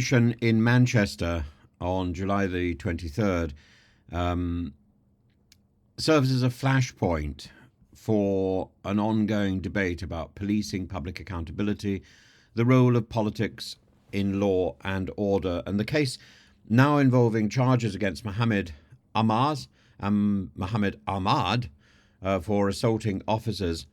demonstration in Manchester on July the 23rd serves as a flashpoint for an ongoing debate about policing, public accountability, the role of politics in law and order, and the case now involving charges against Mohammed Ahmad for assaulting officers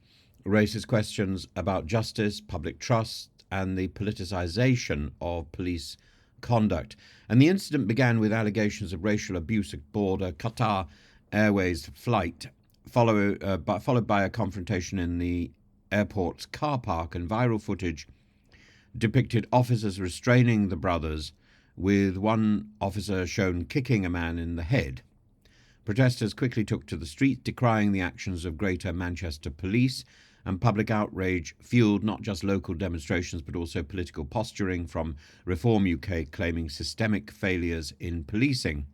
raises questions about justice, public trust, and the politicization of police conduct. And the incident began with allegations of racial abuse aboard a Qatar Airways flight, followed by a confrontation in the airport's car park, and viral footage depicted officers restraining the brothers, with one officer shown kicking a man in the head. Protesters quickly took to the streets, decrying the actions of Greater Manchester Police, and public outrage fueled not just local demonstrations but also political posturing from Reform UK claiming systemic failures in policing.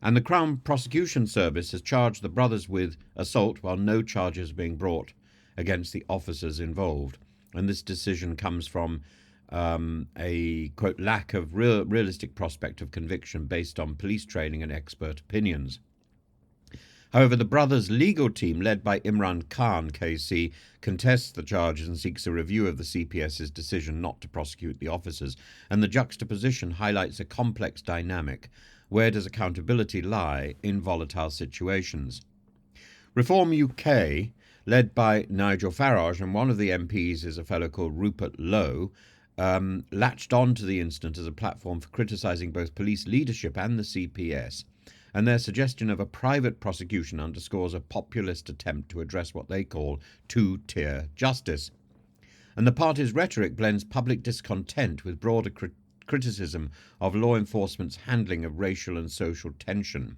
And the Crown Prosecution Service has charged the brothers with assault while no charges are being brought against the officers involved. And this decision comes from a, quote, lack of realistic prospect of conviction based on police training and expert opinions. However, the brothers' legal team, led by Imran Khan, KC, contests the charges and seeks a review of the CPS's decision not to prosecute the officers. And the juxtaposition highlights a complex dynamic. Where does accountability lie in volatile situations? Reform UK, led by Nigel Farage, and one of the MPs is a fellow called Rupert Lowe, latched on to the incident as a platform for criticising both police leadership and the CPS. And their suggestion of a private prosecution underscores a populist attempt to address what they call two-tier justice. And the party's rhetoric blends public discontent with broader criticism of law enforcement's handling of racial and social tension.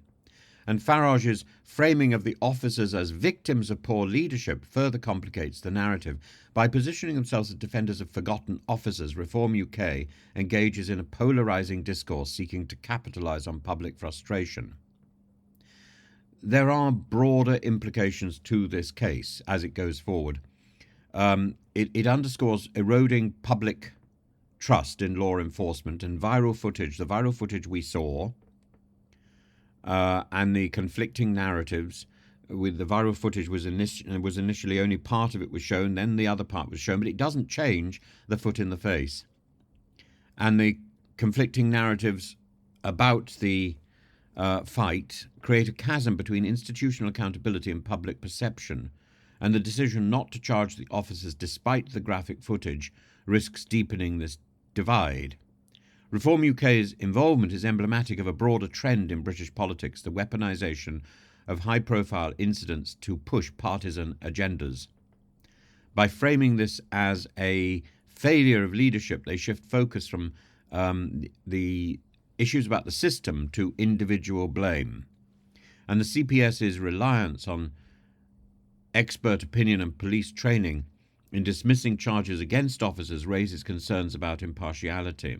And Farage's framing of the officers as victims of poor leadership further complicates the narrative. By positioning themselves as defenders of forgotten officers, Reform UK engages in a polarising discourse seeking to capitalise on public frustration. There are broader implications to this case as it goes forward. It underscores eroding public trust in law enforcement, and the viral footage we saw, and the conflicting narratives. With the viral footage was initially only part of it was shown, then the other part was shown, but it doesn't change the foot in the face. And the conflicting narratives about the fight create a chasm between institutional accountability and public perception, and the decision not to charge the officers despite the graphic footage risks deepening this divide. Reform UK's involvement is emblematic of a broader trend in British politics, the weaponisation of high-profile incidents to push partisan agendas. By framing this as a failure of leadership, they shift focus from the issues about the system to individual blame. And the CPS's reliance on expert opinion and police training in dismissing charges against officers raises concerns about impartiality.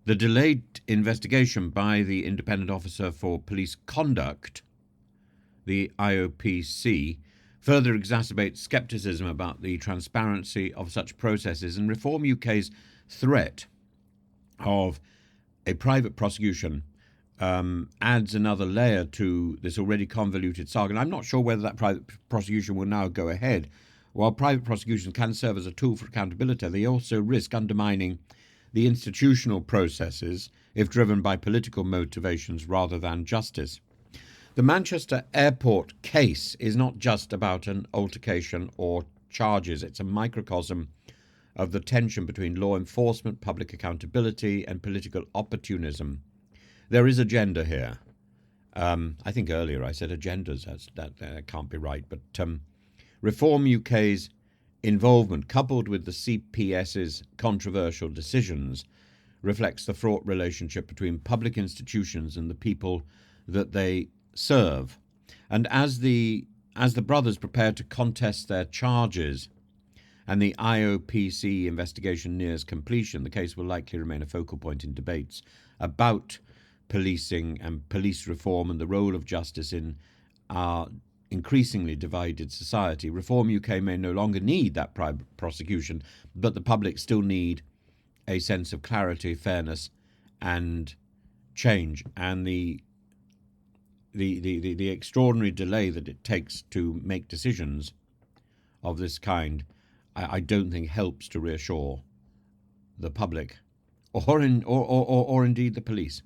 The delayed investigation by the Independent Officer for Police Conduct, the IOPC, further exacerbates scepticism about the transparency of such processes, and Reform UK's threat of a private prosecution adds another layer to this already convoluted saga. And I'm not sure whether that private prosecution will now go ahead. While private prosecutions can serve as a tool for accountability, they also risk undermining the institutional processes if driven by political motivations rather than justice. The Manchester Airport case is not just about an altercation or charges. It's a microcosm of the tension between law enforcement, public accountability, and political opportunism. There is agenda here. I think earlier I said agendas. That can't be right. But Reform UK's involvement, coupled with the CPS's controversial decisions, reflects the fraught relationship between public institutions and the people that they serve. And as the brothers prepare to contest their charges and the IOPC investigation nears completion, the case will likely remain a focal point in debates about policing and police reform and the role of justice in our increasingly divided society. Reform UK may no longer need that private prosecution, but the public still need a sense of clarity, fairness, and change. And the extraordinary delay that it takes to make decisions of this kind, I don't think helps to reassure the public, or indeed the police.